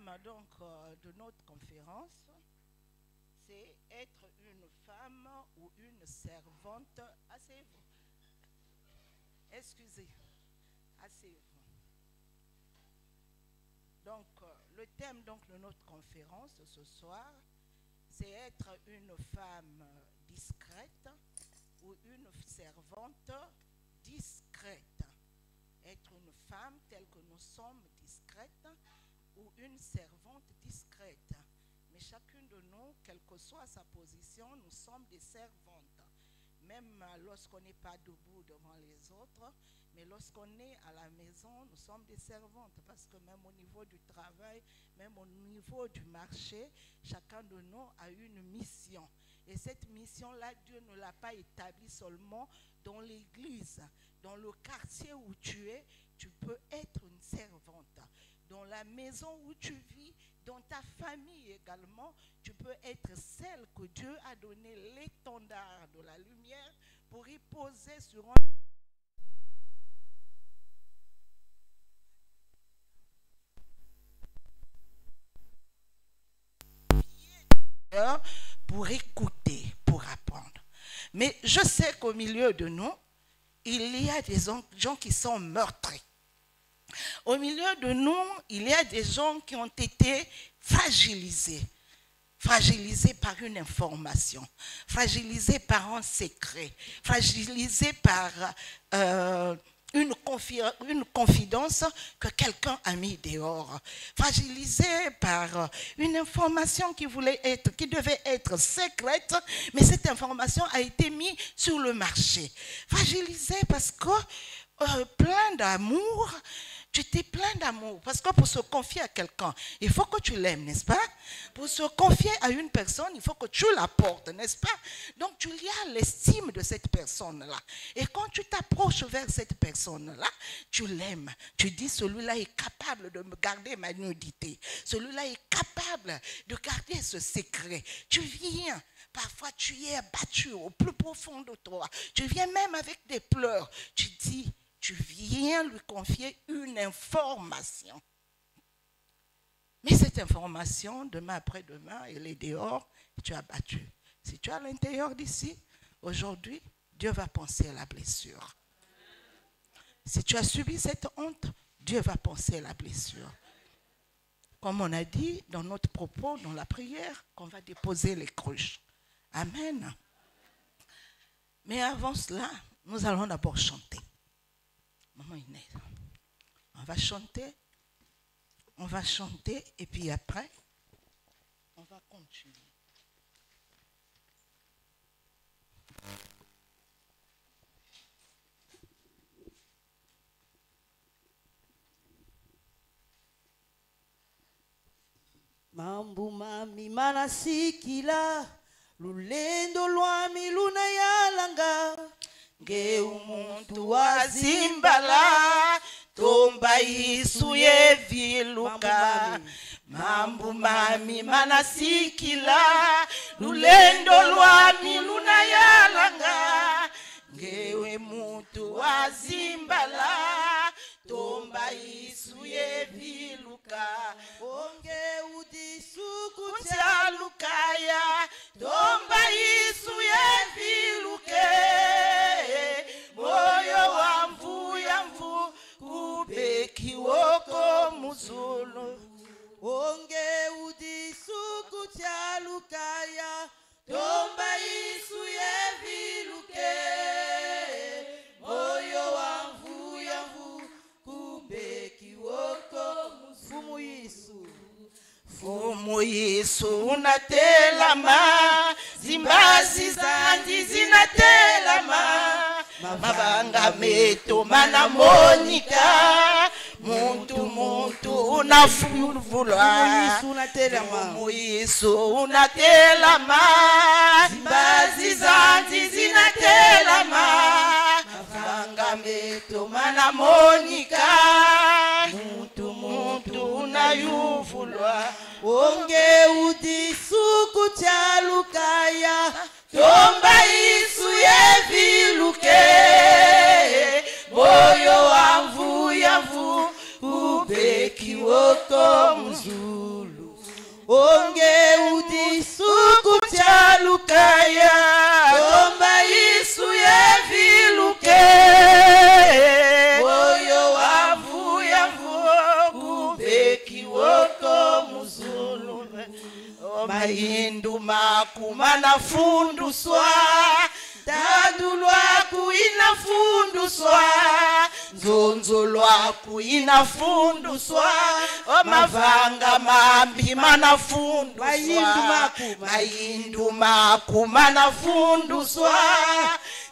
thème donc de notre conférence, c'est être une femme ou une servante. Asseyez-vous. Excusez. Asseyez-vous. Donc, le thème donc, de notre conférence ce soir, c'est être une femme discrète ou une servante discrète. Être une femme telle que nous sommes discrètes ou une servante discrète. Mais chacune de nous, quelle que soit sa position, nous sommes des servantes. Même lorsqu'on n'est pas debout devant les autres, mais lorsqu'on est à la maison, nous sommes des servantes. Parce que même au niveau du travail, même au niveau du marché, chacun de nous a une mission. Et cette mission-là, Dieu ne l'a pas établie seulement dans l'église. Dans le quartier où tu es, tu peux être une servante. Dans la maison où tu vis, dans ta famille également, tu peux être celle que Dieu a donné l'étendard de la lumière pour y poser sur un pour écouter, pour apprendre. Mais je sais qu'au milieu de nous, il y a des gens qui sont meurtris. Au milieu de nous, il y a des gens qui ont été fragilisés. Fragilisés par une information, fragilisés par un secret, fragilisés par une confidence que quelqu'un a mis dehors, fragilisés par une information qui devait être secrète, mais cette information a été mise sur le marché. Fragilisés parce que plein d'amour. Tu étais plein d'amour. Parce que pour se confier à quelqu'un, il faut que tu l'aimes, n'est-ce pas? Pour se confier à une personne, il faut que tu la portes, n'est-ce pas? Donc, tu y as l'estime de cette personne-là. Et quand tu t'approches vers cette personne-là, tu l'aimes. Tu dis, celui-là est capable de me garder ma nudité. Celui-là est capable de garder ce secret. Tu viens. Parfois, tu es abattu au plus profond de toi. Tu viens même avec des pleurs. Tu dis, tu viens lui confier une information. Mais cette information, demain après-demain, elle est dehors, tu as battu. Si tu es à l'intérieur d'ici, aujourd'hui, Dieu va penser à la blessure. Si tu as subi cette honte, Dieu va penser à la blessure. Comme on a dit dans notre propos, dans la prière, qu'on va déposer les cruches. Amen. Mais avant cela, nous allons d'abord chanter. Maman Inès, on va chanter et puis après, on va continuer. Mambu mami manasikila lulendo lwami lunayalanga nge umuntu wazimbala tomba isu yeviluka mambu mami manasikila lulendo lwami lunayalanga ngewe muntu wazimbala tomba isu yeviluka onge udisuku kutyalukaya tomba isu yeviluke moyo wamvu yamvu kubekiwoko muzulu onge udisuku tyalukaya tomba isu yeviluke moyo wamvu yamvu kubekiwoko mufumu Yesu Fumu Yesu unatelama zimbazi zandi zinatelama mabanga meto mana monika muntu unafulvulwa Fumu Yesu unatelama zimbazi zandi zinatelama mabanga meto mana monika muntu unayuvulwa onge udisuku tyalukaya tomba isu yeviluke moyo wamvu yamvu ubekiwoko muzulu onge udisuku chalukaya tomba isu yeviluke moyo wavuya kubeki woko muzulu Maindu makumana funduswa dadu lwaku inafunduswa Nzonzo lwaku inafunduswa Mavanga mambi manafunduswa Maindu maku manafunduswa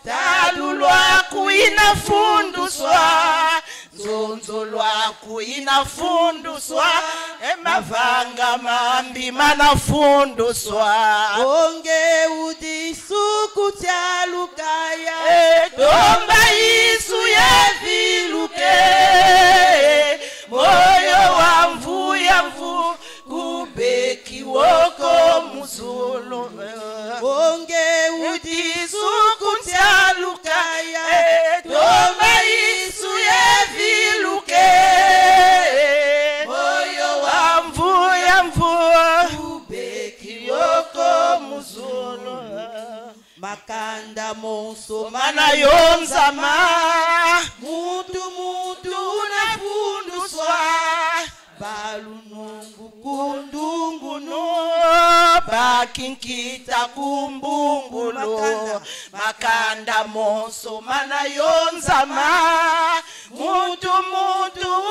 Dadu lwaku inafunduswa Nzonzo lwaku inafunduswa Mavanga mambi manafunduswa onge udisuku chalukaya Tomba isu yeviluke Moyo wa mvuya kubeki woko muzulu onge udisuku chalukaya Tomba isu yeviluke Moyo wa mvuya kubeki woko muzulu makanda monso Mana yonzama mutu unafunduswa balunungu kundungunu bakinkita kumbungulu makanda monso mana yonzama mutu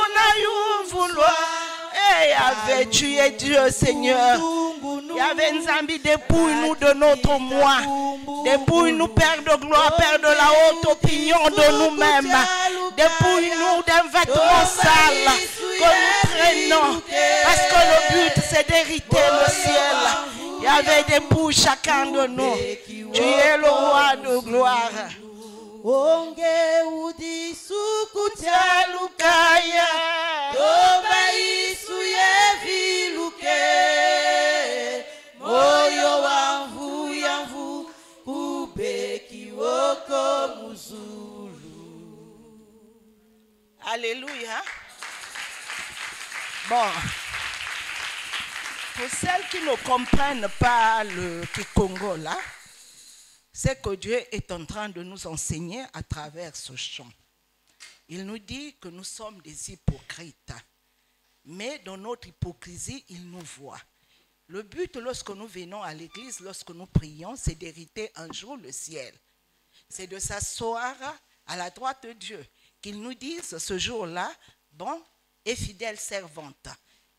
unayumvulwa. Avait tué Dieu, Seigneur. Nzambi, dépouille-nous de notre moi. Dépouille-nous, Père de gloire, Père de la haute opinion de nous-mêmes. Dépouille-nous d'un vêtement sale que nous prenons. Parce que le but, c'est d'hériter le ciel. Dépouille chacun de nous. Tu es le roi de gloire. onge udisuku Chalukaya. tomba isu yeviluke moyo wamvuya kubeki woko muzulu. Alléluia. Bon. Pour celles qui ne comprennent pas le Kikongo là, c'est que Dieu est en train de nous enseigner à travers ce chant. Il nous dit que nous sommes des hypocrites. Mais dans notre hypocrisie, il nous voit. Le but, lorsque nous venons à l'église, lorsque nous prions, c'est d'hériter un jour le ciel. C'est de s'asseoir à la droite de Dieu. Qu'il nous dise ce jour-là, bon et fidèle servante,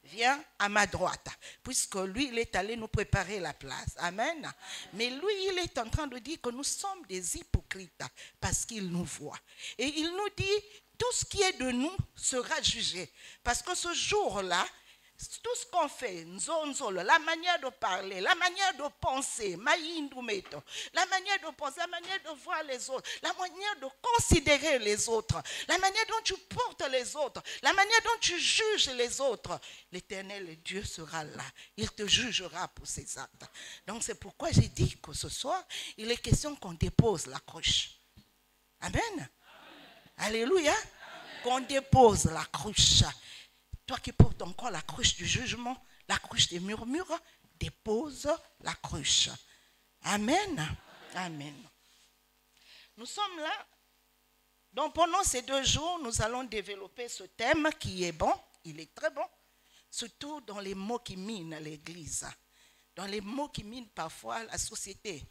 viens à ma droite. Puisque lui, il est allé nous préparer la place. Amen. Mais lui, il est en train de dire que nous sommes des hypocrites parce qu'il nous voit. Et il nous dit, tout ce qui est de nous sera jugé. Parce que ce jour-là, tout ce qu'on fait, la manière de parler, la manière de penser, la manière de penser, la manière de voir les autres, la manière de considérer les autres, la manière dont tu portes les autres, la manière dont tu juges les autres, l'Éternel Dieu sera là. Il te jugera pour ces actes. Donc c'est pourquoi j'ai dit que ce soir, il est question qu'on dépose la cruche. Amen. Alléluia. Amen. Qu'on dépose la cruche. Toi qui portes encore la cruche du jugement, la cruche des murmures, dépose la cruche. Amen. Amen. Nous sommes là. Donc pendant ces 2 jours, nous allons développer ce thème qui est bon. Il est très bon. Surtout dans les mots qui minent l'Église. Dans les mots qui minent parfois la société.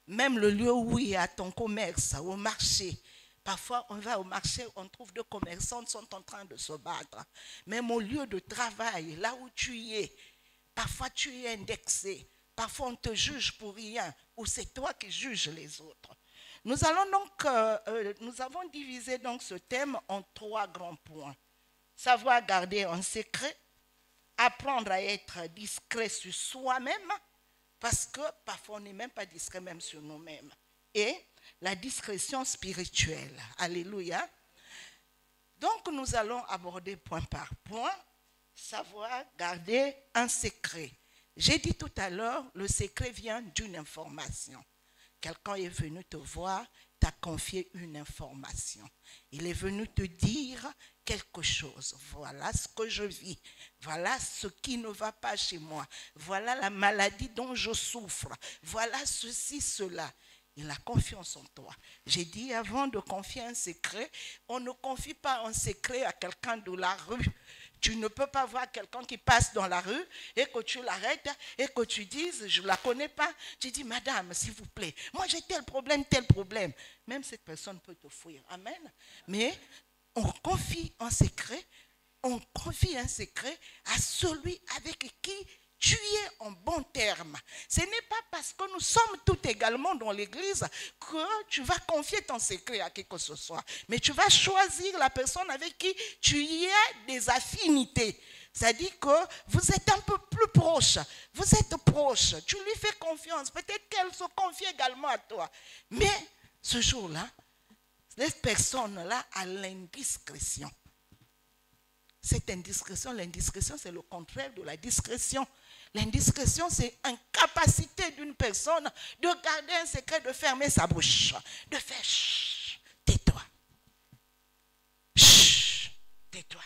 Même le lieu où il y a ton commerce, au marché. Parfois, on va au marché, on trouve 2 commerçants qui sont en train de se battre. Même au lieu de travail, là où tu es, parfois tu es indexé. Parfois, on te juge pour rien. Ou c'est toi qui juges les autres. Nous avons divisé donc ce thème en 3 grands points. Savoir garder un secret, apprendre à être discret sur soi-même, parce que parfois on n'est même pas discret même sur nous-mêmes. Et la discrétion spirituelle. Alléluia. Donc nous allons aborder point par point, savoir garder un secret. J'ai dit tout à l'heure, le secret vient d'une information. quelqu'un est venu te voir, t'a confié une information. Il est venu te dire quelque chose. Voilà ce que je vis. Voilà ce qui ne va pas chez moi. Voilà la maladie dont je souffre. Voilà ceci, cela. Il a confiance en toi. J'ai dit avant de confier un secret, on ne confie pas un secret à quelqu'un de la rue. Tu ne peux pas voir quelqu'un qui passe dans la rue et que tu l'arrêtes et que tu dises, je ne la connais pas. Tu dis, madame, s'il vous plaît, moi j'ai tel problème, tel problème. Même cette personne peut te fuir. Amen. Mais on confie un secret à celui avec qui tu es en bon terme. Ce n'est pas parce que nous sommes tous également dans l'église que tu vas confier ton secret à qui que ce soit. Mais tu vas choisir la personne avec qui tu y as des affinités. C'est-à-dire que vous êtes un peu plus proche. Vous êtes proche. Tu lui fais confiance. Peut-être qu'elle se confie également à toi. Mais ce jour-là, cette personne-là a l'indiscrétion. Cette indiscrétion, l'indiscrétion, c'est le contraire de la discrétion. L'indiscrétion, c'est incapacité d'une personne de garder un secret, de fermer sa bouche, de faire chut, tais-toi. Chut, tais-toi.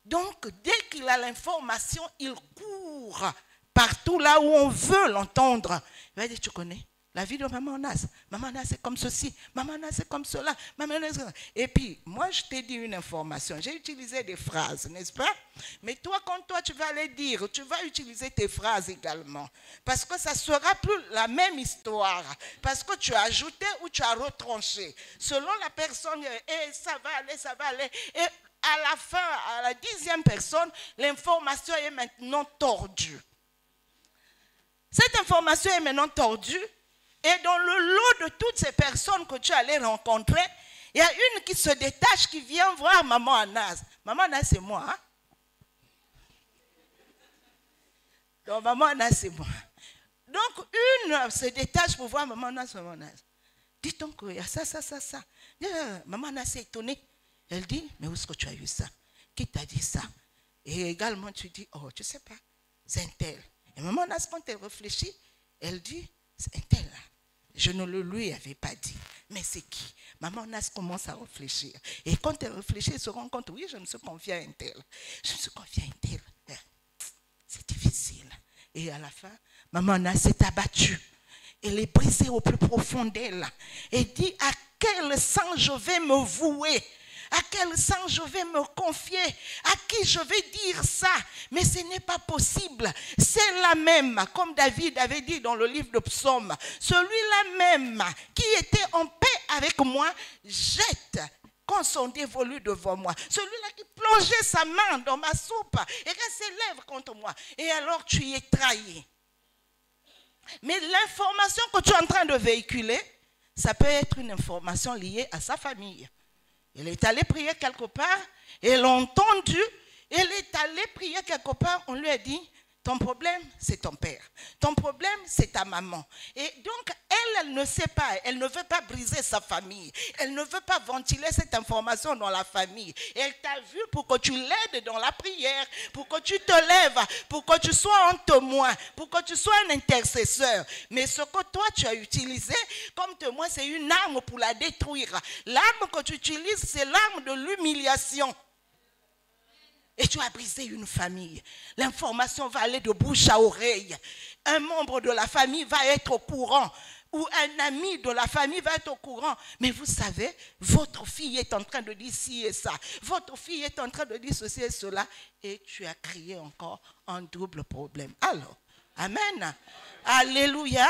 Donc, dès qu'il a l'information, il court partout là où on veut l'entendre. Il va dire, tu connais la vie de Maman Nas. Maman Nas c'est comme ceci, Maman Nas c'est comme cela. Maman Nas... Et puis, moi je t'ai dit une information. J'ai utilisé des phrases, n'est-ce pas? Mais toi, quand toi tu vas les dire, tu vas utiliser tes phrases également. Parce que ça ne sera plus la même histoire. Parce que tu as ajouté ou tu as retranché. Selon la personne, et ça va aller. Et à la fin, à la 10e personne, l'information est maintenant tordue. Cette information est maintenant tordue. Et dans le lot de toutes ces personnes que tu allais rencontrer, il y a une qui se détache, qui vient voir Maman Anas. Maman Anas, c'est moi. Hein? Donc, Maman Anas, c'est moi. Donc, une se détache pour voir Maman Anas, Maman Anas. Dis-t-on qu'il y a ça. Maman Anas est étonnée. Elle dit, mais où est-ce que tu as eu ça? Qui t'a dit ça? Et également, tu dis, oh, tu ne sais pas, c'est un tel. Et Maman Anas, quand elle réfléchit, elle dit, c'est un tel là. Je ne le lui avais pas dit. Mais c'est qui? Maman Nas commence à réfléchir. Et quand elle réfléchit, elle se rend compte, oui, je me suis confiée à un tel. Je me suis confiée à un tel. C'est difficile. Et à la fin, Maman Nas s'est abattue. Elle est brisée au plus profond d'elle. Et dit, à quel sang je vais me vouer? À quel sang je vais me confier? À qui je vais dire ça? Mais ce n'est pas possible. C'est la même, comme David avait dit dans le livre de Psaume, celui-là même qui était en paix avec moi, jette quand son dévolu devant moi. Celui-là qui plongeait sa main dans ma soupe et qui s'élève contre moi. Et alors tu y es trahi. Mais l'information que tu es en train de véhiculer, ça peut être une information liée à sa famille. Elle est allée prier quelque part, elle l'a entendu, elle est allée prier quelque part, on lui a dit, ton problème, c'est ton père. Ton problème, c'est ta maman. Et donc, elle ne sait pas, elle ne veut pas briser sa famille. Elle ne veut pas ventiler cette information dans la famille. Et elle t'a vu pour que tu l'aides dans la prière, pour que tu te lèves, pour que tu sois un témoin, pour que tu sois un intercesseur. Mais ce que toi, tu as utilisé comme témoin, c'est une arme pour la détruire. L'arme que tu utilises, c'est l'arme de l'humiliation. Et tu as brisé une famille. L'information va aller de bouche à oreille. Un membre de la famille va être au courant. Ou un ami de la famille va être au courant. Mais vous savez, votre fille est en train de dire ci et ça. Votre fille est en train de dire ceci et cela. Et tu as créé encore un double problème. Alors, amen. Alléluia.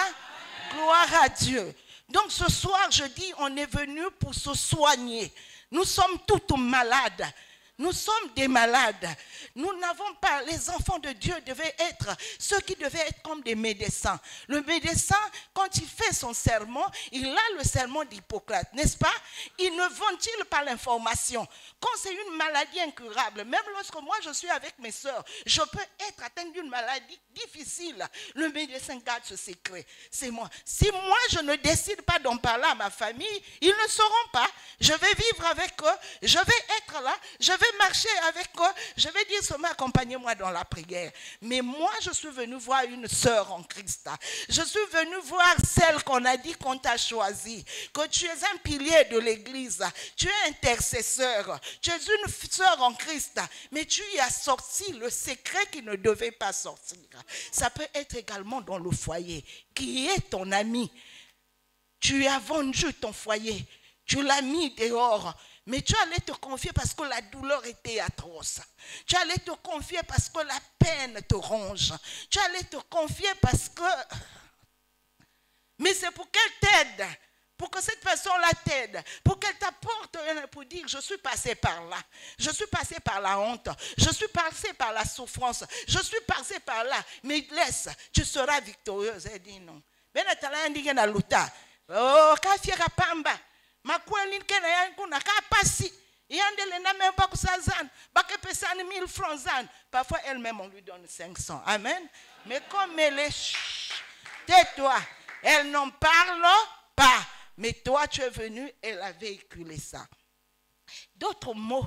Gloire à Dieu. Donc ce soir, je dis, on est venu pour se soigner. Nous sommes tous malades. Nous sommes des malades. Nous n'avons pas, les enfants de Dieu devaient être ceux qui devaient être comme des médecins. Le médecin, quand il fait son serment, il a le serment d'Hippocrate, n'est-ce pas? Il ne ventile pas l'information. Quand c'est une maladie incurable, même lorsque moi je suis avec mes soeurs, je peux être atteinte d'une maladie difficile. Le médecin garde ce secret. C'est moi. Si moi je ne décide pas d'en parler à ma famille, ils ne sauront pas. Je vais vivre avec eux. Je vais être être là, je vais marcher avec eux, je vais dire seulement accompagnez-moi dans la prière. Mais moi, je suis venu voir une sœur en Christ. Je suis venu voir celle qu'on a dit qu'on t'a choisie, que tu es un pilier de l'église, tu es intercesseur, tu es une sœur en Christ, mais tu y as sorti le secret qui ne devait pas sortir. Ça peut être également dans le foyer. Qui est ton ami? Tu as vendu ton foyer, tu l'as mis dehors, mais tu allais te confier parce que la douleur était atroce. Tu allais te confier parce que la peine te ronge. Tu allais te confier parce que... Mais c'est pour qu'elle t'aide, pour que cette personne-là t'aide, pour qu'elle t'apporte, pour dire, je suis passé par là, je suis passé par la honte, je suis passé par la souffrance, je suis passé par là, mais laisse, tu seras victorieuse. Elle dit non. Oh, kafiera pamba. Makweli nkena yangu na kapasi. Yandele na même pas kusazan. Bake pesani 1000 francs zan. Parfois elle-même on lui donne 500. Amen. Mais comme elle est, tais-toi. Elle n'en parle pas. Mais toi tu es venu, elle a véhiculé ça. D'autres mots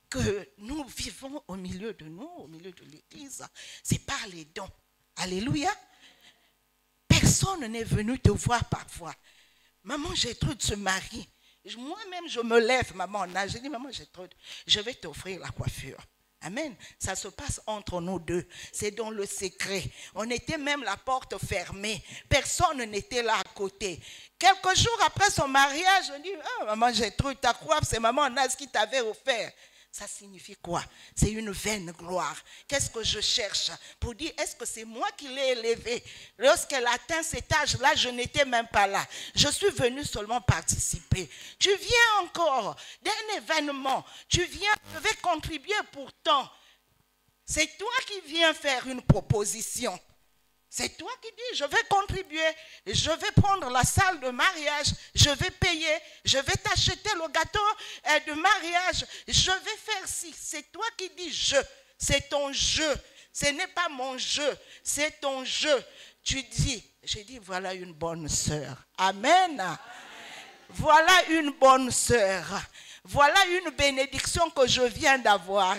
que nous vivons au milieu de nous, au milieu de l'église, c'est par les dons. Alléluia. Personne n'est venu te voir parfois. Maman Gertrude se marie. Moi-même, je me lève, maman. J'ai dit, maman Gertrude, je vais t'offrir la coiffure. Amen. Ça se passe entre nous deux. C'est dans le secret. On était même la porte fermée. Personne n'était là à côté. Quelques jours après son mariage, on dit, ah, maman Gertrude, ta coiffe, c'est maman Naz qui t'avait offert. Ça signifie quoi? C'est une vaine gloire. Qu'est-ce que je cherche? Pour dire, est-ce que c'est moi qui l'ai élevée? Lorsqu'elle atteint cet âge-là, je n'étais même pas là. Je suis venue seulement participer. Tu viens encore d'un événement. Tu viens, je vais contribuer pourtant. C'est toi qui viens faire une proposition. C'est toi qui dis, je vais contribuer, je vais prendre la salle de mariage, je vais payer, je vais t'acheter le gâteau de mariage, je vais faire ci. C'est toi qui dis je, c'est ton jeu. Ce n'est pas mon jeu, c'est ton jeu. Tu dis, j'ai dit, voilà une bonne sœur. Amen. Amen. Voilà une bonne sœur. Voilà une bénédiction que je viens d'avoir.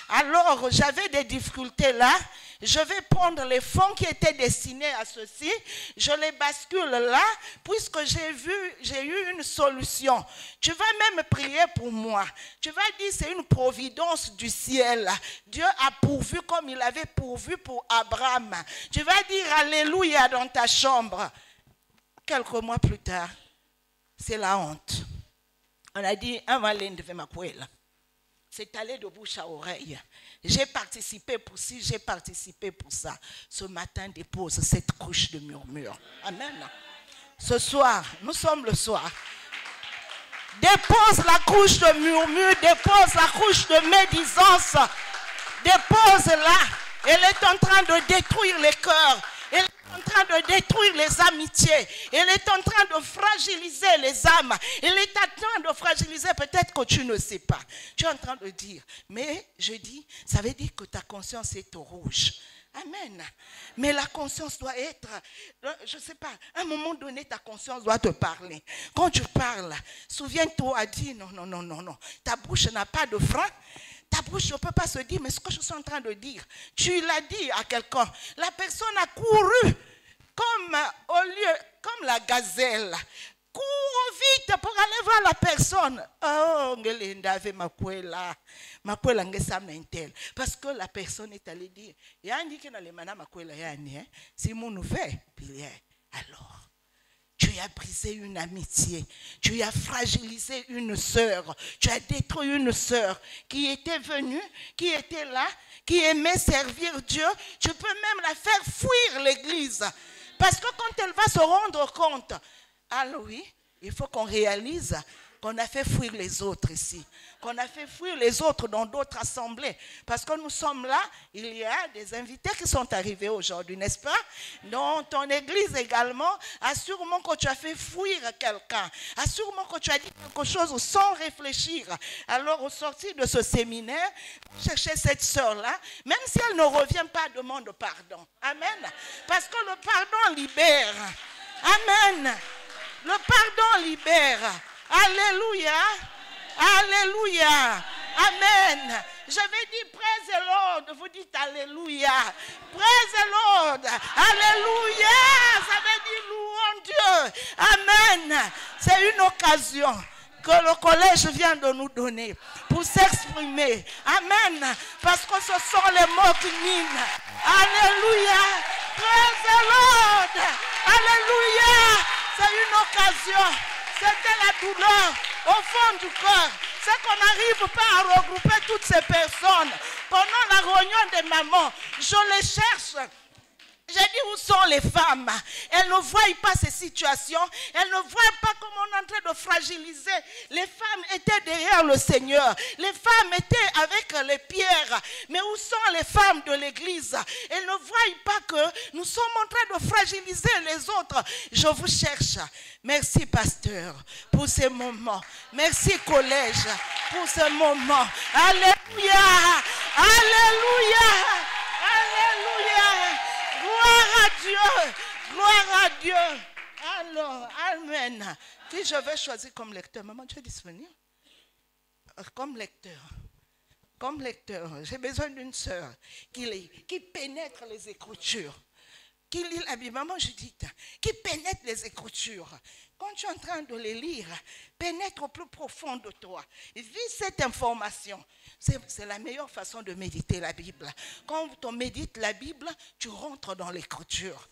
Alors, j'avais des difficultés là. Je vais prendre les fonds qui étaient destinés à ceci. Je les bascule là, puisque j'ai eu une solution. Tu vas même prier pour moi. Tu vas dire, c'est une providence du ciel. Dieu a pourvu comme il avait pourvu pour Abraham. Tu vas dire, alléluia dans ta chambre. Quelques mois plus tard, c'est la honte. On a dit, un malin devait m'appeler. C'est allé de bouche à oreille. J'ai participé pour ci, j'ai participé pour ça. Ce matin, dépose cette couche de murmure. Amen. Ce soir, nous sommes le soir. Dépose la couche de murmure, dépose la couche de médisance. Dépose-la. Elle est en train de détruire les cœurs. Elle est en train de détruire les amitiés. Elle est en train de fragiliser les âmes. Elle est en train de fragiliser, peut-être que tu ne sais pas. Tu es en train de dire, mais je dis, ça veut dire que ta conscience est au rouge. Amen. Mais la conscience doit être, je ne sais pas, à un moment donné, ta conscience doit te parler. Quand tu parles, souviens-toi, dis non, non, non, non, non. Ta bouche n'a pas de frein. Ta bouche ne peut pas se dire, mais ce que je suis en train de dire, tu l'as dit à quelqu'un. La personne a couru comme la gazelle. Cours vite pour aller voir la personne. Oh, parce que la personne est allée dire, si mon nouvel, alors. Tu as brisé une amitié, tu as fragilisé une sœur, tu as détruit une sœur qui était venue, qui était là, qui aimait servir Dieu. Tu peux même la faire fuir l'église. Parce que quand elle va se rendre compte, alors oui, il faut qu'on réalise qu'on a fait fuir les autres ici, qu'on a fait fuir les autres dans d'autres assemblées. Parce que nous sommes là, il y a des invités qui sont arrivés aujourd'hui, n'est-ce pas? Dans ton église également, assure-moi que tu as fait fuir quelqu'un. Assure-moi que tu as dit quelque chose sans réfléchir. Alors, au sortir de ce séminaire, cherchez cette sœur-là, même si elle ne revient pas, demande pardon. Amen. Parce que le pardon libère. Amen. Le pardon libère. Alléluia, alléluia, Amen. Je vais dire praise the Lord. Vous dites alléluia. Praise the Lord. Alléluia. Ça veut dire louons Dieu. Amen. C'est une occasion que le collège vient de nous donner pour s'exprimer. Amen. Parce que ce sont les mots qui minent. Alléluia. Praise the Lord. Alléluia. C'est une occasion. C'était la douleur au fond du cœur. C'est qu'on n'arrive pas à regrouper toutes ces personnes. Pendant la réunion des mamans, je les cherche. J'ai dit, où sont les femmes? Elles ne voient pas ces situations. Elles ne voient pas comment on est en train de fragiliser. Les femmes étaient derrière le Seigneur. Les femmes étaient avec les pierres. Mais où sont les femmes de l'église? Elles ne voient pas que nous sommes en train de fragiliser les autres. Je vous cherche. Merci, pasteur, pour ces moments. Merci, collège, pour ce moment. Alléluia. Alléluia. Alléluia. Gloire à Dieu, gloire à Dieu. Alors, amen. Qui je vais choisir comme lecteur? Maman, tu es disponible? Comme lecteur, j'ai besoin d'une sœur qui pénètre les Écritures. Qui lit la Bible, maman Judith, qui pénètre les Écritures. Quand tu es en train de les lire, pénètre au plus profond de toi. Vis cette information. C'est la meilleure façon de méditer la Bible. Quand on médite la Bible, tu rentres dans l'Écriture.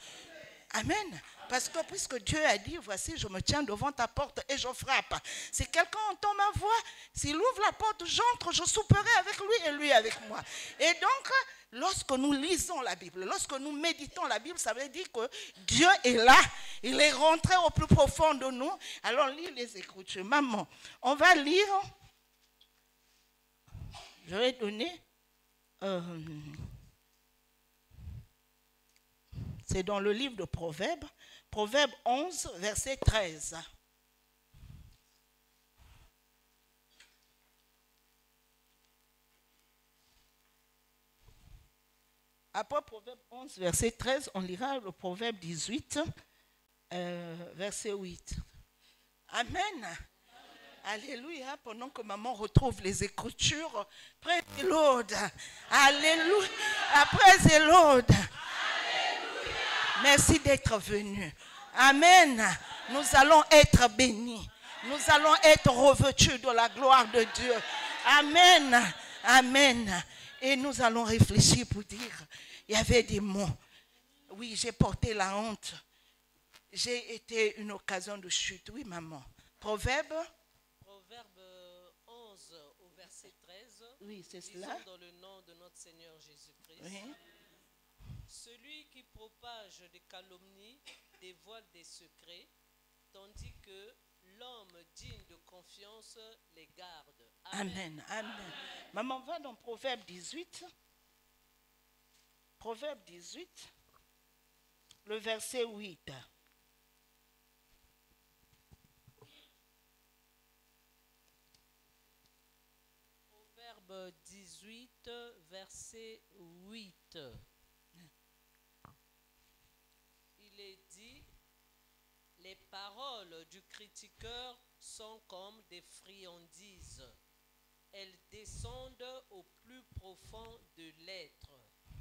Amen. Parce que puisque Dieu a dit, voici, je me tiens devant ta porte et je frappe. Si quelqu'un entend ma voix, s'il ouvre la porte, j'entre, je souperai avec lui et lui avec moi. Et donc, lorsque nous lisons la Bible, lorsque nous méditons la Bible, ça veut dire que Dieu est là. Il est rentré au plus profond de nous. Alors, lis les Écritures. Maman, on va lire. Je vais donner. C'est dans le livre de Proverbes. Proverbe 11, verset 13. Après Proverbe 11, verset 13, on lira le Proverbe 18, verset 8. Amen. Alléluia. Pendant que maman retrouve les Écritures, praise the Lord. Alléluia. Praise the Lord. Merci d'être venu. Amen. Nous allons être bénis. Nous allons être revêtus de la gloire de Dieu. Amen. Amen. Et nous allons réfléchir pour dire, il y avait des mots. Oui, j'ai porté la honte. J'ai été une occasion de chute. Oui, maman. Proverbe 11 au verset 13. Oui, c'est cela. Dans le nom de notre Seigneur Jésus-Christ. Oui. Celui qui propage des calomnies dévoile des secrets, tandis que l'homme digne de confiance les garde. Amen. Amen. Maman, va dans Proverbe 18. Proverbe 18, le verset 8. Proverbe 18, verset 8. Il est dit, les paroles du critiqueur sont comme des friandises. Elles descendent au plus profond de l'être.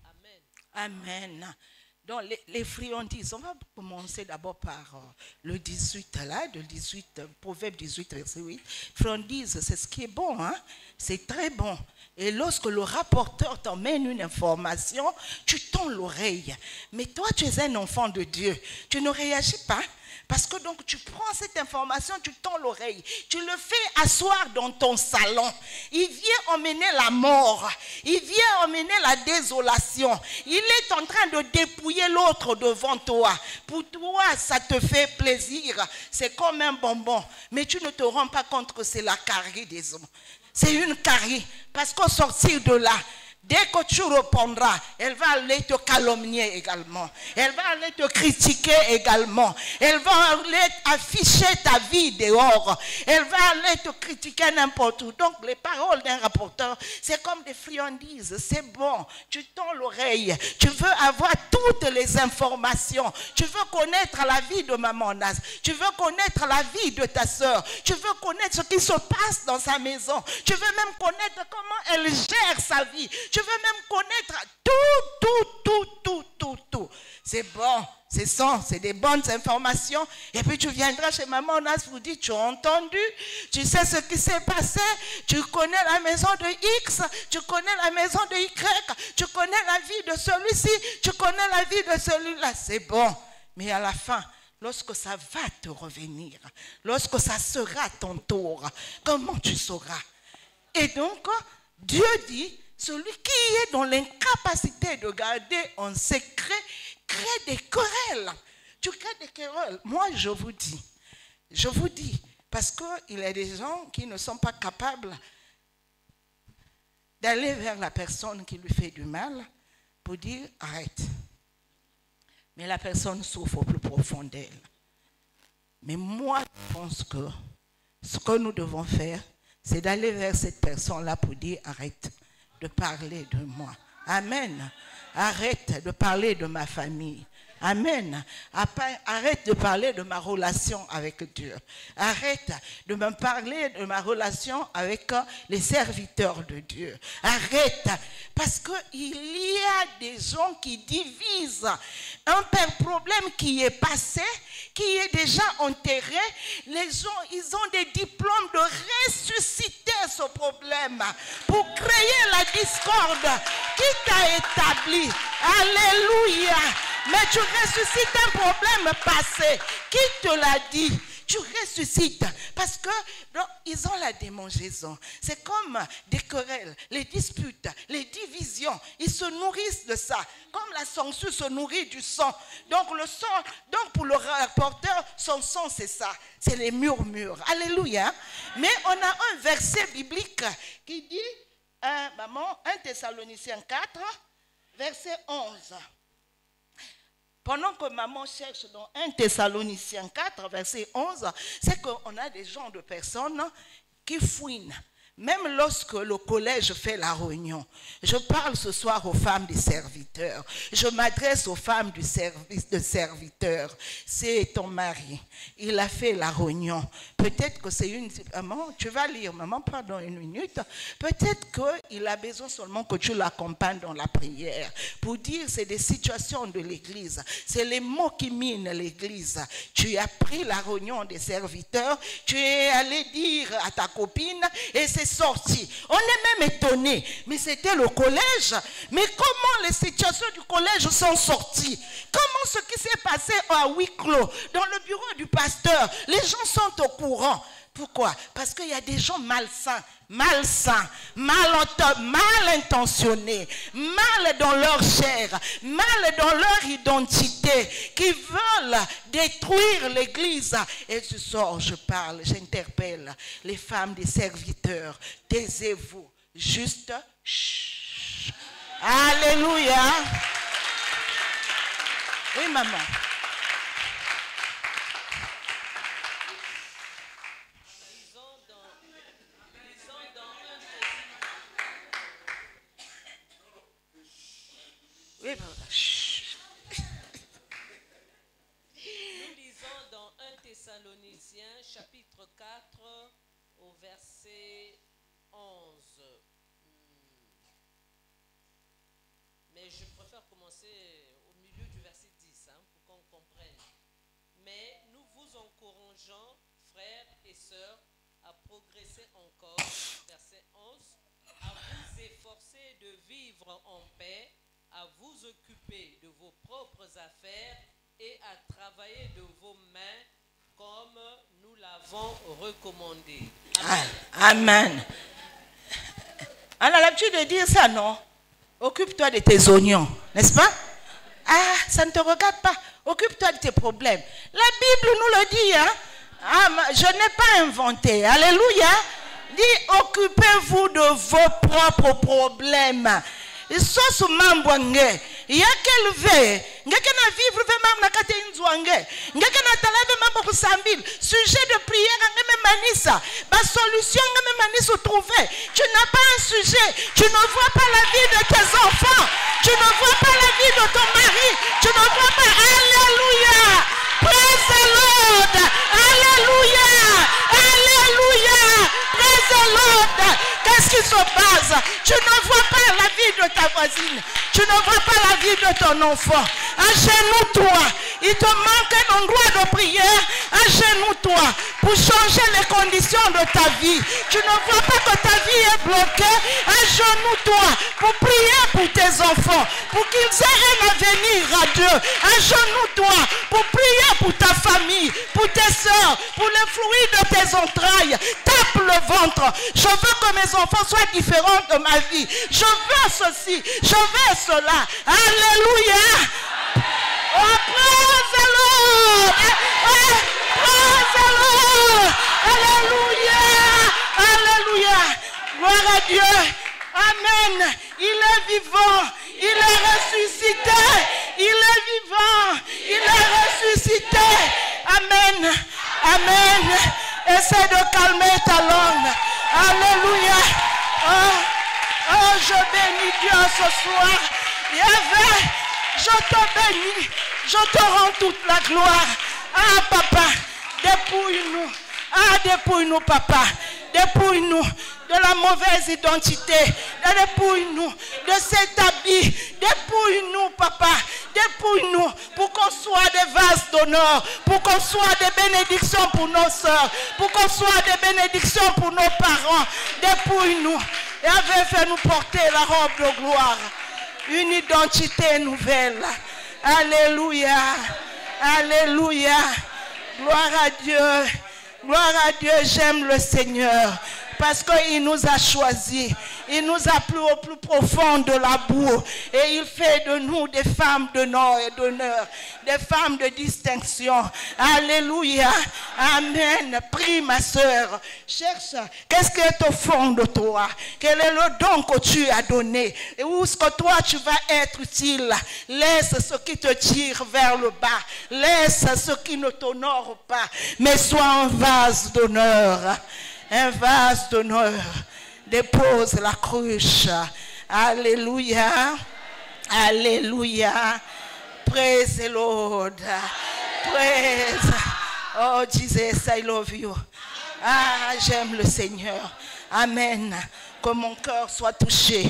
Amen. Amen. Donc les friandises, on va commencer d'abord par le 18 là, le 18, Proverbe 18, verset 8. Friandises, c'est ce qui est bon, hein? C'est très bon. Et lorsque le rapporteur t'emmène une information, tu tends l'oreille. Mais toi, tu es un enfant de Dieu. Tu ne réagis pas. Parce que donc tu prends cette information, tu tends l'oreille, tu le fais asseoir dans ton salon. Il vient emmener la mort, il vient emmener la désolation. Il est en train de dépouiller l'autre devant toi. Pour toi, ça te fait plaisir. C'est comme un bonbon. Mais tu ne te rends pas compte que c'est la carie des hommes. C'est une carie. Parce qu'au sortir de là, dès que tu répondras, elle va aller te calomnier également. Elle va aller te critiquer également. Elle va aller afficher ta vie dehors. Elle va aller te critiquer n'importe où. Donc les paroles d'un rapporteur c'est comme des friandises, c'est bon. Tu tends l'oreille, tu veux avoir toutes les informations. Tu veux connaître la vie de maman Nas, tu veux connaître la vie de ta soeur, tu veux connaître ce qui se passe dans sa maison, tu veux même connaître comment elle gère sa vie, tu veux même connaître tout. C'est bon, c'est des bonnes informations. Et puis tu viendras chez maman Nas pour dire, tu as entendu, tu sais ce qui s'est passé, tu connais la maison de X, tu connais la maison de Y, tu connais la vie de celui-ci, tu connais la vie de celui-là. C'est bon, mais à la fin, lorsque ça va te revenir, lorsque ça sera ton tour, comment tu sauras? Et donc, Dieu dit, celui qui est dans l'incapacité de garder en secret crée des querelles. Tu crées des querelles. Moi, je vous dis, parce qu'il y a des gens qui ne sont pas capables d'aller vers la personne qui lui fait du mal pour dire arrête. Mais la personne souffre au plus profond d'elle. Mais moi, je pense que ce que nous devons faire, c'est d'aller vers cette personne-là pour dire arrête de parler de moi. Amen. Arrête de parler de ma famille. Amen. Arrête de parler de ma relation avec Dieu. Arrête de me parler de ma relation avec les serviteurs de Dieu. Arrête. Parce qu'il y a des gens qui divisent un problème qui est passé, qui est déjà enterré. Les gens, ils ont des diplômes de ressusciter ce problème pour créer la discorde qui t'a établi. Alléluia. Mais tu ressuscites un problème passé. Qui te l'a dit? Tu ressuscites. Parce que ils ont la démangeaison. C'est comme des querelles, les disputes, les divisions. Ils se nourrissent de ça. Comme la sangsue se nourrit du sang. Donc le sang, donc pour le rapporteur, son sang c'est ça. C'est les murmures. Alléluia. Mais on a un verset biblique qui dit, 1 Thessaloniciens 4, verset 11. Pendant que maman cherche dans 1 Thessaloniciens 4, verset 11, c'est qu'on a des gens de personnes qui fouinent. Même lorsque le collège fait la réunion, je parle ce soir aux femmes des serviteurs. Je m'adresse aux femmes du service de serviteurs. C'est ton mari. Il a fait la réunion. Peut-être que c'est une... Maman, tu vas lire, maman, pardon, une minute. Peut-être qu'il a besoin seulement que tu l'accompagnes dans la prière. Pour dire, c'est des situations de l'église. C'est les mots qui minent l'église. Tu as pris la réunion des serviteurs. Tu es allé dire à ta copine et c'est sorti. On est même étonné. Mais c'était le collège. Mais comment les situations du collège sont sorties? Comment ce qui s'est passé à huis clos, dans le bureau du pasteur, les gens sont au courant. Pourquoi? Parce qu'il y a des gens malsains, mal intentionnés, mal dans leur chair, mal dans leur identité, qui veulent détruire l'église. Et ce soir, je parle, j'interpelle les femmes des serviteurs. Taisez-vous, juste chut. Alléluia. Oui, maman. Oui, nous lisons dans 1 Thessaloniciens chapitre 4 au verset 11. Mais je préfère commencer au milieu du verset 10 pour qu'on comprenne. Mais nous vous encourageons, frères et sœurs, à progresser encore, verset 11, à vous efforcer de vivre en paix, à vous occuper de vos propres affaires et à travailler de vos mains comme nous l'avons recommandé. Amen. Amen. On a l'habitude de dire ça, non? Occupe-toi de tes oignons, n'est-ce pas? Ah, ça ne te regarde pas. Occupe-toi de tes problèmes. La Bible nous le dit, hein? Ah, je n'ai pas inventé. Alléluia. Dit, occupez-vous de vos propres problèmes. yakelve ngeke na vivre même na kati nzwange ngeke na talave mambo kusambil sujet de prière ngeme manisa ba solution ngeme manisa trouver. Tu n'as pas un sujet, tu ne vois pas la vie de tes enfants, tu ne vois pas la vie de ton mari, tu ne vois pas. Alléluia, praise the Lord, alléluia, alléluia, praise the Lord. Qu'est-ce qui se passe? Tu ne vois pas la vie de ta voisine, tu ne vois pas la vie de ton enfant. Agenouille-toi, il te manque un endroit de prière. Agenouille-toi pour changer les conditions de ta vie. Tu ne vois pas que ta vie est bloquée. Agenouille-toi pour prier pour tes enfants, pour qu'ils aient un avenir à Dieu. Agenouille-toi pour prier pour ta famille, pour tes soeurs, pour les fruits de tes entrailles. Tape le ventre. Je veux que mes enfants soient différents de ma vie. Je veux ceci, je veux cela. Alléluia. Oh, praise the Lord. Praise the Lord. Alléluia. Alléluia. Gloire à Dieu. Amen. Il est vivant. Il est ressuscité. Il est vivant. Il est ressuscité. Amen. Amen. Essaie de calmer ta langue. Alléluia. Oh, je bénis Dieu ce soir. Yahvé, je te bénis. Je te rends toute la gloire. Ah, papa, dépouille-nous. Ah, dépouille-nous, papa. Dépouille-nous de la mauvaise identité. Dépouille-nous de cet habit. Dépouille-nous, papa. Dépouille-nous pour qu'on soit des vases d'honneur. Pour qu'on soit des bénédictions pour nos soeurs. Pour qu'on soit des bénédictions pour nos parents. Dépouille-nous. Et avait fait nous porter la robe de gloire. Une identité nouvelle. Alléluia. Alléluia. Gloire à Dieu. Gloire à Dieu, j'aime le Seigneur. Parce qu'il nous a choisis. Il nous a pris au plus profond de la boue. Et il fait de nous des femmes d'honneur et d'honneur. Des femmes de distinction. Alléluia. Amen. Prie ma soeur. Cherche. Qu'est-ce qui est au fond de toi? Quel est le don que tu as donné? Et où est-ce que toi tu vas être utile? Laisse ce qui te tire vers le bas. Laisse ce qui ne t'honore pas. Mais sois un vase d'honneur. Un vase d'honneur. Dépose la cruche. Alléluia. Alléluia. Praise the Lord. Praise. Oh, Jesus, I love you. Ah, j'aime le Seigneur. Amen. Que mon cœur soit touché.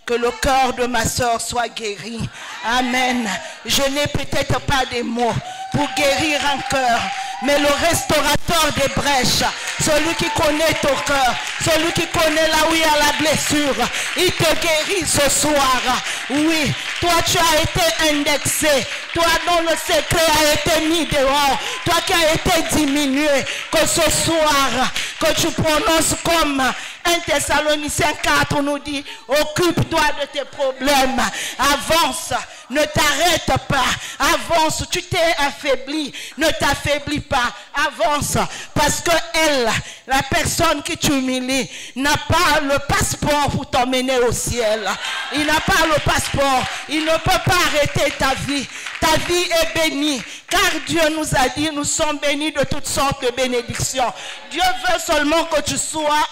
Que le cœur de ma soeur soit guéri. Amen. Je n'ai peut-être pas des mots pour guérir un cœur. Mais le restaurateur des brèches, celui qui connaît ton cœur, celui qui connaît là où il y a la blessure, il te guérit ce soir. Oui, toi tu as été indexé, toi dont le secret a été mis dehors, toi qui as été diminué, que ce soir, que tu prononces comme 1 Thessaloniciens 4 nous dit, occupe-toi de tes problèmes, avance, ne t'arrête pas, avance, tu t'es affaibli, ne t'affaiblis pas, avance, parce que elle, la personne qui t'humilie, n'a pas le passeport pour t'emmener au ciel. Il n'a pas le passeport, il ne peut pas arrêter ta vie est bénie, car Dieu nous a dit, nous sommes bénis de toutes sortes de bénédictions. Dieu veut seulement que tu sois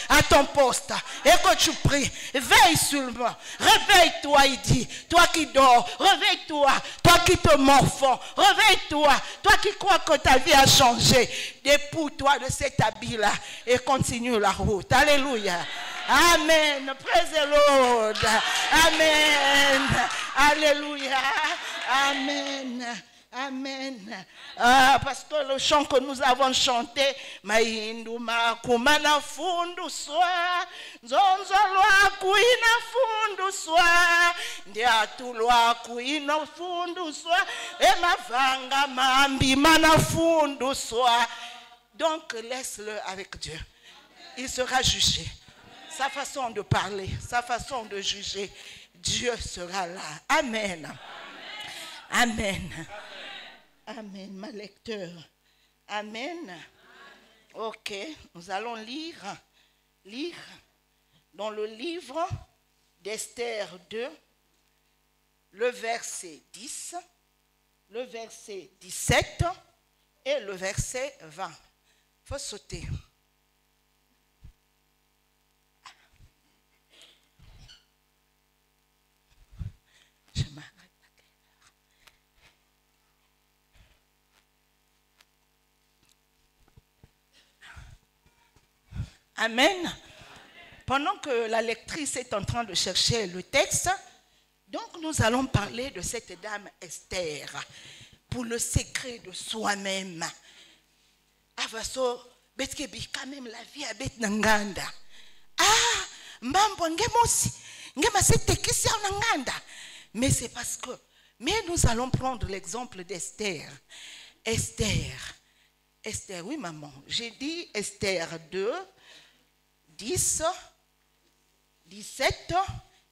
à ton poste et que tu pries. Veille seulement, réveille-toi, il dit, toi qui dors, réveille-toi, toi qui te morfonds, réveille-toi, toi qui crois que ta vie a changé, dépouille-toi de cet habit-là et continue la route. Alléluia. Amen. Praise the Lord. Amen. Alléluia. Amen. Amen. Ah, parce que le chant que nous avons chanté, Maindu makumana fundu swa, zonzo lwa kuina fundu swa, ndiatu lwa kuina fundu swa, emavanga mambi mana fundu swa. Donc laisse-le avec Dieu. Il sera jugé. Sa façon de parler, sa façon de juger, Dieu sera là. Amen. Amen. Amen, ma lecteur. Amen. Ok, nous allons lire dans le livre d'Esther 2, le verset 10, le verset 17 et le verset 20. Il faut sauter. Je m'arrête. Amen. Pendant que la lectrice est en train de chercher le texte, donc nous allons parler de cette dame Esther pour le secret de soi-même. Avaso betkebi quand même la vie à bet nanganda. Ah, mambo ngemosi, ngemasete kisi nanganda. Mais c'est parce que, mais nous allons prendre l'exemple d'Esther. Esther, oui maman, j'ai dit Esther 2, 10, 17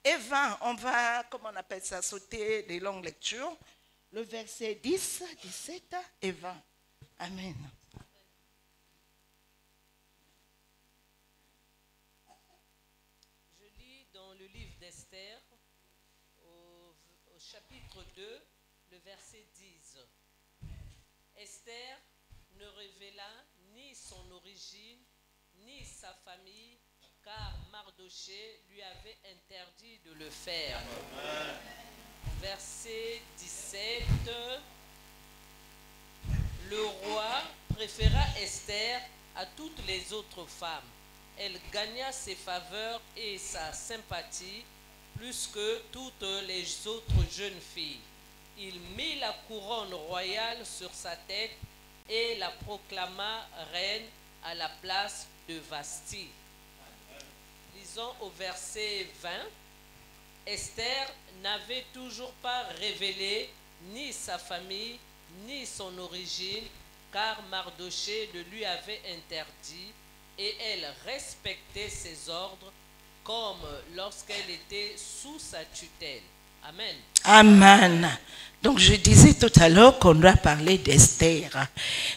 et 20. On va, comment on appelle ça, sauter des longues lectures. Le verset 10, 17 et 20. Amen. Je lis dans le livre d'Esther, au chapitre 2, le verset 10. Esther ne révéla ni son origine, ni sa famille, car Mardoché lui avait interdit de le faire. Amen. Verset 17. Le roi préféra Esther à toutes les autres femmes. Elle gagna ses faveurs et sa sympathie plus que toutes les autres jeunes filles. Il mit la couronne royale sur sa tête et la proclama reine à la place de Vasti. Lisons au verset 20. Esther n'avait toujours pas révélé ni sa famille, ni son origine, car Mardoché le lui avait interdit, et elle respectait ses ordres comme lorsqu'elle était sous sa tutelle. Amen. Amen. Donc je disais tout à l'heure qu'on doit parler d'Esther.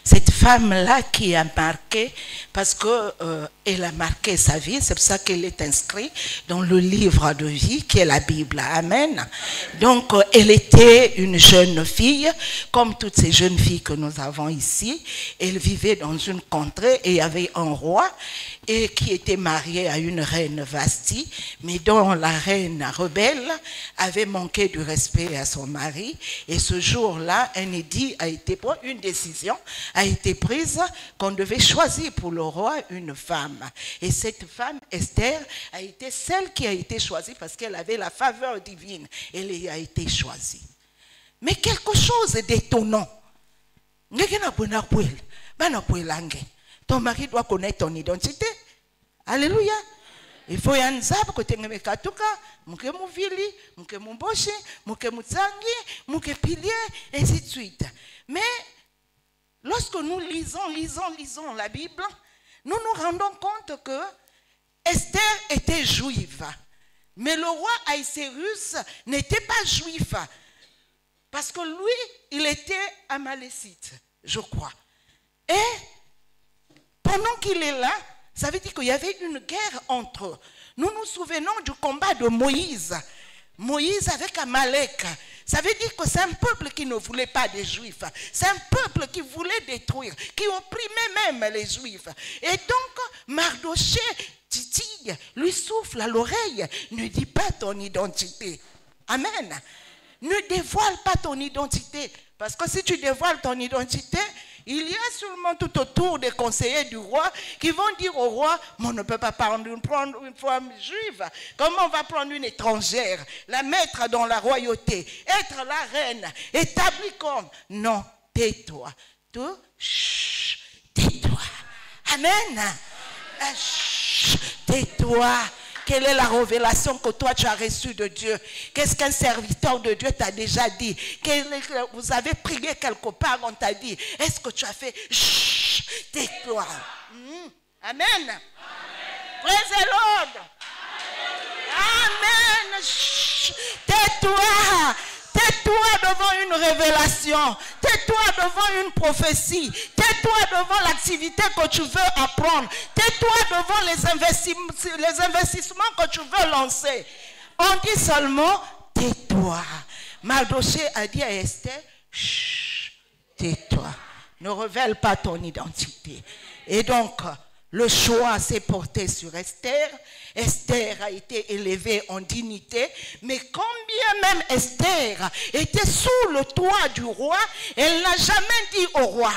Cette femme-là qui a marqué, parce qu'elle a marqué sa vie, c'est pour ça qu'elle est inscrite dans le livre de vie qui est la Bible. Amen. Donc elle était une jeune fille, comme toutes ces jeunes filles que nous avons ici. Elle vivait dans une contrée et il y avait un roi et qui était marié à une reine Vasti, mais dont la reine rebelle avait manqué du respect à son mari. Et ce jour-là, une décision a été prise qu'on devait choisir pour le roi une femme. Et cette femme, Esther, a été celle qui a été choisie parce qu'elle avait la faveur divine. Elle y a été choisie. Mais quelque chose d'étonnant. Ton mari doit connaître ton identité. Alléluia. Il faut y aller côté Mekatuka, muke muvili, muke mumboshi, muke mutzangi, muke pilier, et ainsi de suite. Mais lorsque nous lisons la Bible, nous nous rendons compte que Esther était juive. Mais le roi Ahasuérus n'était pas juif. Parce que lui, il était amalécite, je crois. Et pendant qu'il est là, ça veut dire qu'il y avait une guerre entre eux. Nous nous souvenons du combat de Moïse. Moïse avec Amalek. Ça veut dire que c'est un peuple qui ne voulait pas des Juifs. C'est un peuple qui voulait détruire, qui opprimait même les Juifs. Et donc, Mardoché titille, lui souffle à l'oreille. Ne dis pas ton identité. Amen. Ne dévoile pas ton identité. Parce que si tu dévoiles ton identité, il y a sûrement tout autour des conseillers du roi qui vont dire au roi, mais on ne peut pas prendre une femme juive. Comment on va prendre une étrangère, la mettre dans la royauté, être la reine, établie comme... Non, tais-toi. Tais-toi. Amen. Tais-toi. Quelle est la révélation que toi tu as reçue de Dieu? Qu'est-ce qu'un serviteur de Dieu t'a déjà dit? Vous avez prié quelque part, on t'a dit. Est-ce que tu as fait tais-toi? Amen. Amen. Praise the Lord. Amen. Tais-toi. Tais-toi devant une révélation. Tais-toi devant une prophétie. Tais-toi devant l'activité que tu veux apprendre. Tais-toi devant les investissements que tu veux lancer. On dit seulement tais-toi. Mardochée a dit à Esther, chut, tais-toi, ne révèle pas ton identité. Et donc, le choix s'est porté sur Esther. Esther a été élevée en dignité, mais combien même Esther était sous le toit du roi, elle n'a jamais dit au roi.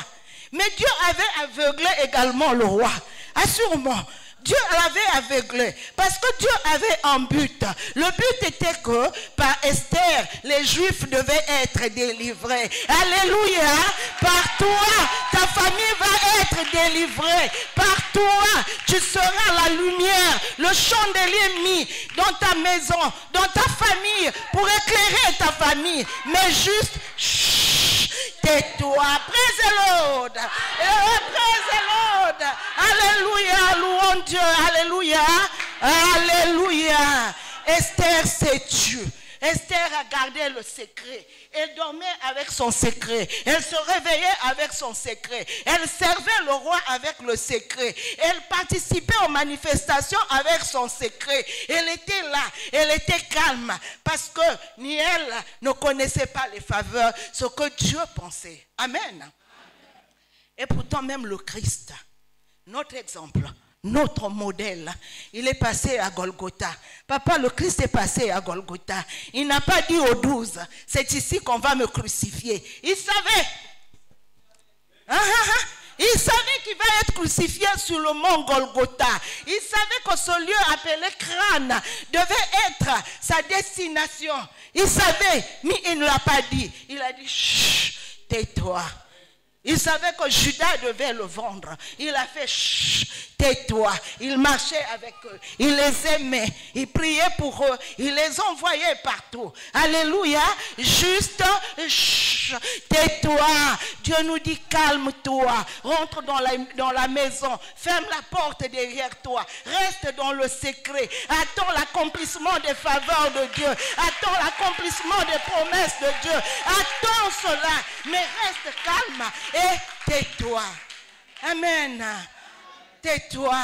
Mais Dieu avait aveuglé également le roi. Assurément, Dieu l'avait aveuglé parce que Dieu avait un but. Le but était que par Esther, les Juifs devaient être délivrés. Alléluia. Par toi, ta famille va être délivrée. Par toi, tu seras la lumière, le chandelier mis dans ta maison, dans ta famille, pour éclairer ta famille. Mais juste, chut, tais-toi. Praise the Lord. Praise the Lord. Alléluia. Louons Dieu. Alléluia. Alléluia. Esther s'est tue. Esther a gardé le secret. Elle dormait avec son secret. Elle se réveillait avec son secret. Elle servait le roi avec le secret. Elle participait aux manifestations avec son secret. Elle était là. Elle était calme. Parce que ni elle ne connaissait pas les faveurs, ce que Dieu pensait. Amen. Et pourtant même le Christ, notre exemple, notre modèle, il est passé à Golgotha. Papa, le Christ est passé à Golgotha. Il n'a pas dit aux 12, c'est ici qu'on va me crucifier. Il savait. Il savait qu'il va être crucifié sur le mont Golgotha. Il savait que ce lieu appelé crâne devait être sa destination. Il savait, mais il ne l'a pas dit. Il a dit, chut, tais-toi. Il savait que Judas devait le vendre. Il a fait, chut, tais-toi. Il marchait avec eux. Il les aimait. Il priait pour eux. Il les envoyait partout. Alléluia. Juste, chut, tais-toi. Dieu nous dit, calme-toi. Rentre dans la maison. Ferme la porte derrière toi. Reste dans le secret. Attends l'accomplissement des faveurs de Dieu. Attends l'accomplissement des promesses de Dieu. Attends cela. Mais reste calme. Et tais-toi. Amen. Tais-toi.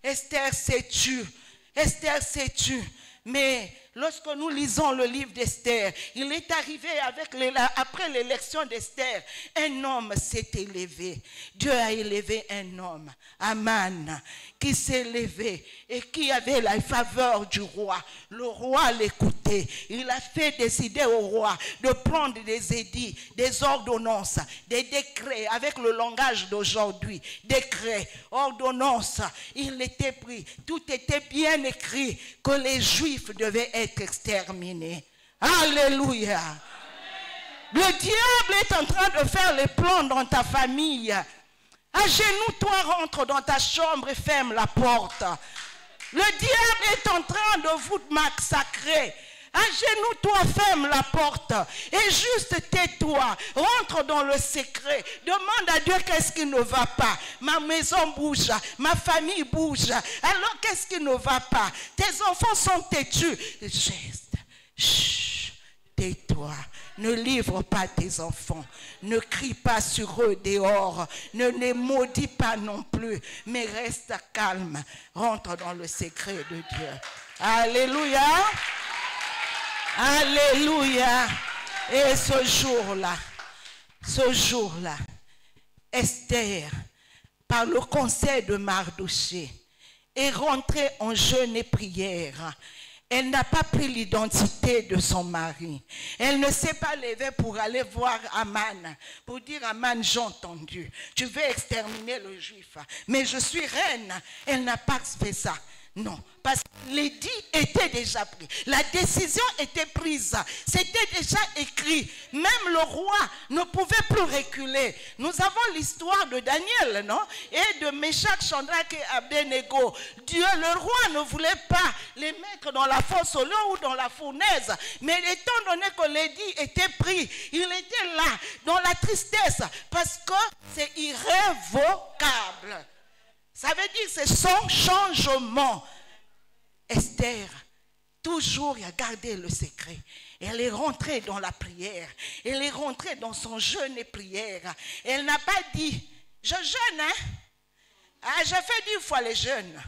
Esther s'est tue. Esther s'est tue. Mais lorsque nous lisons le livre d'Esther, il est arrivé après l'élection d'Esther, un homme s'est élevé. Dieu a élevé un homme, Aman, qui s'est élevé et qui avait la faveur du roi. Le roi l'écoutait. Il a fait décider au roi de prendre des édits, des ordonnances, des décrets avec le langage d'aujourd'hui. Décrets, ordonnances, il était pris. Tout était bien écrit que les Juifs devaient être exterminés. Alléluia. Amen. Le diable est en train de faire les plans dans ta famille. À genoux, toi, rentre dans ta chambre et ferme la porte. Le diable est en train de vous massacrer. À genoux, toi, ferme la porte et juste tais-toi. Rentre dans le secret. Demande à Dieu qu'est-ce qui ne va pas. Ma maison bouge, ma famille bouge. Alors, qu'est-ce qui ne va pas? Tes enfants sont têtus. Juste, chut, tais-toi. Ne livre pas tes enfants. Ne crie pas sur eux dehors. Ne les maudis pas non plus. Mais reste calme. Rentre dans le secret de Dieu. Alléluia. Alléluia. Et ce jour-là, Esther, par le conseil de Mardochée, est rentrée en jeûne et prière. Elle n'a pas pris l'identité de son mari. Elle ne s'est pas levée pour aller voir Aman, pour dire Aman, j'ai entendu, tu veux exterminer le juif, mais je suis reine. Elle n'a pas fait ça. Non, parce que l'édit était déjà pris. La décision était prise. C'était déjà écrit. Même le roi ne pouvait plus reculer. Nous avons l'histoire de Daniel, non? Et de Meshach, Shadrach et Abednego. Dieu, le roi, ne voulait pas les mettre dans la fosse au lion ou dans la fournaise. Mais étant donné que l'édit était pris, il était là, dans la tristesse, parce que c'est irrévocable. Ça veut dire que c'est son changement. Esther, toujours, a gardé le secret. Elle est rentrée dans la prière. Elle est rentrée dans son jeûne et prière. Elle n'a pas dit, je jeûne, hein? Ah, je fais 10 fois les jeûnes.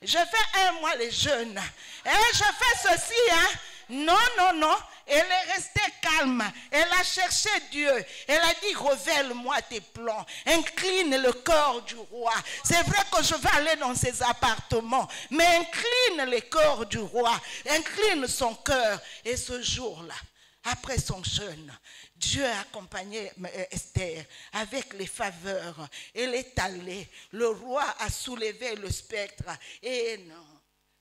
Je fais 1 mois les jeûnes. Et je fais ceci, hein? Non, non, non. elle est restée calme. Elle a cherché Dieu. Elle a dit, révèle-moi tes plans. Incline le cœur du roi. C'est vrai que je vais aller dans ses appartements, mais incline le cœur du roi. Incline son cœur. Et ce jour-là, après son jeûne, Dieu a accompagné Esther avec les faveurs. Elle est allée. Le roi a soulevé le spectre. Et non.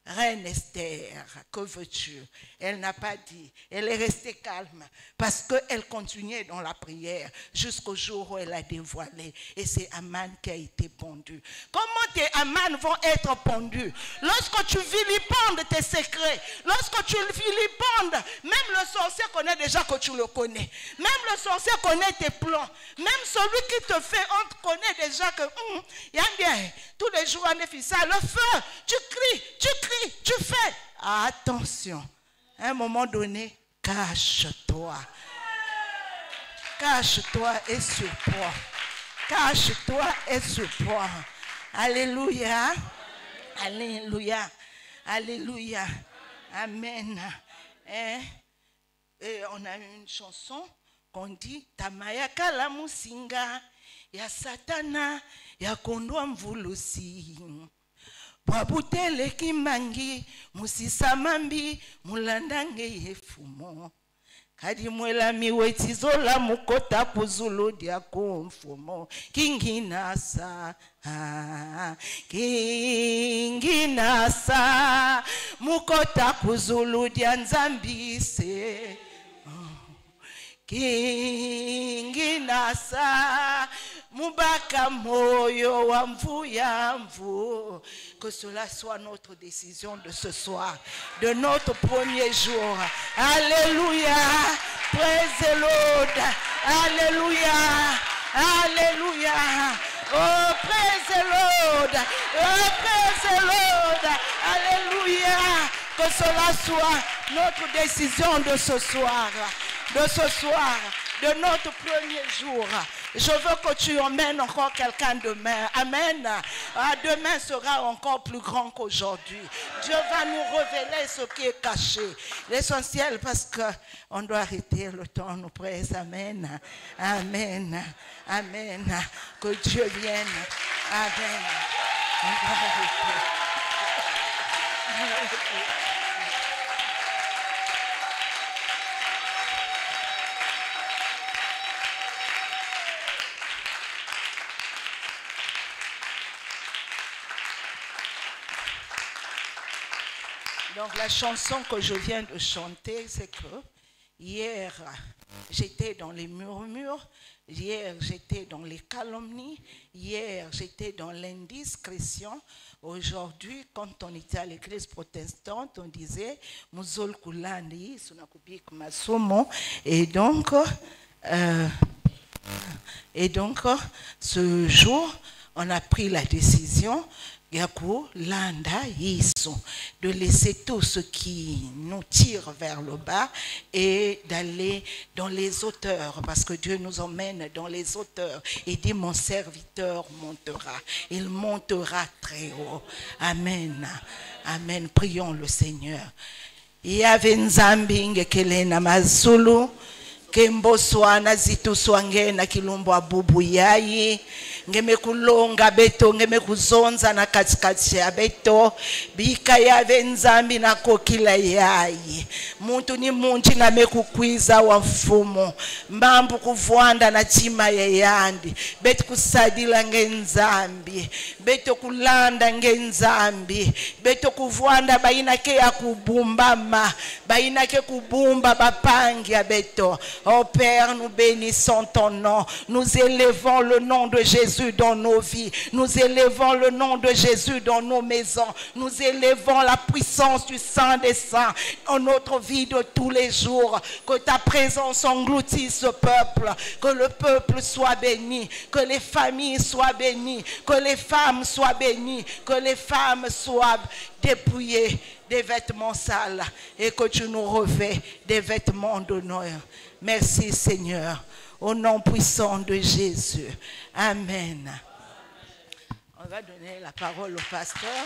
Reine Esther, que veux-tu? Elle n'a pas dit. Elle est restée calme parce qu'elle continuait dans la prière jusqu'au jour où elle a dévoilé. Et c'est Aman qui a été pendu. Comment tes Aman vont être pendus? Lorsque tu vilipendes tes secrets, lorsque tu vilipendes, même le sorcier connaît déjà que tu le connais. Même le sorcier connaît tes plans. Même celui qui te fait honte connaît déjà que tous les jours en effet, le feu, tu cries, tu fais. Attention, à un moment donné, cache-toi. Cache-toi et surprends. Cache-toi et surprends. Alléluia. Alléluia. Alléluia. Amen. Et on a une chanson qu'on dit Tamaya kala musinga ya satana ya kondwa mvulusi. Bwabutele kimangi musisa mambi mulandange yefumo. Kadi mwela miwetizola mukota kuzulu dia kumfumo. Kinginasa mukota kuzulu dia nzambise. Kinginasa mubaka moyo wa mvuya mvu. Que cela soit notre décision de ce soir, de notre premier jour. Alléluia. Praise the Lord. Alléluia. Alléluia. Oh, praise the Lord. Oh, praise the Lord. Alléluia. Que cela soit notre décision de ce soir. De ce soir, de notre premier jour. Je veux que tu emmènes encore quelqu'un demain. Amen. Demain sera encore plus grand qu'aujourd'hui. Dieu va nous révéler ce qui est caché. L'essentiel, parce qu'on doit arrêter le temps, nous prions. Amen. Amen. Amen. Que Dieu vienne. Amen. On doit arrêter. Donc la chanson que je viens de chanter, c'est que hier j'étais dans les murmures, hier j'étais dans les calomnies, hier j'étais dans l'indiscrétion. Aujourd'hui, quand on était à l'église protestante, on disait Muzol Kulandi, Sunakubik Masomo. Et donc, ce jour, on a pris la décision de laisser tout ce qui nous tire vers le bas et d'aller dans les hauteurs, parce que Dieu nous emmène dans les hauteurs et dit mon serviteur montera, il montera très haut. Amen. Amen. Prions le Seigneur. Yave nzambi ngekele na mazulu kemboswana zitu swange na kilumbo abubu yayi ngeme kulonga beto ngeme kuzonza na katikati ya beto bika yave nzambi na kokila yayi muntu ni munchi na mekukwiza wa mfumo mbambu kuvwanda na chima ya yandi beto kusadila ngenzambi beto kulanda ngenzambi beto kuvwanda baina ke ya kubumbama baina ke kubumba bapangi ya beto. Oh Père, nous bénissons ton nom. Nous élevons le nom de Jésus dans nos vies. Nous élevons le nom de Jésus dans nos maisons. Nous élevons la puissance du Saint des Saints en notre vie de tous les jours. Que ta présence engloutisse ce peuple. Que le peuple soit béni. Que les familles soient bénies. Que les femmes soient bénies. Que les femmes soient dépouillées des vêtements sales. Et que tu nous revêts des vêtements d'honneur. Merci Seigneur, au nom puissant de Jésus. Amen. On va donner la parole au pasteur.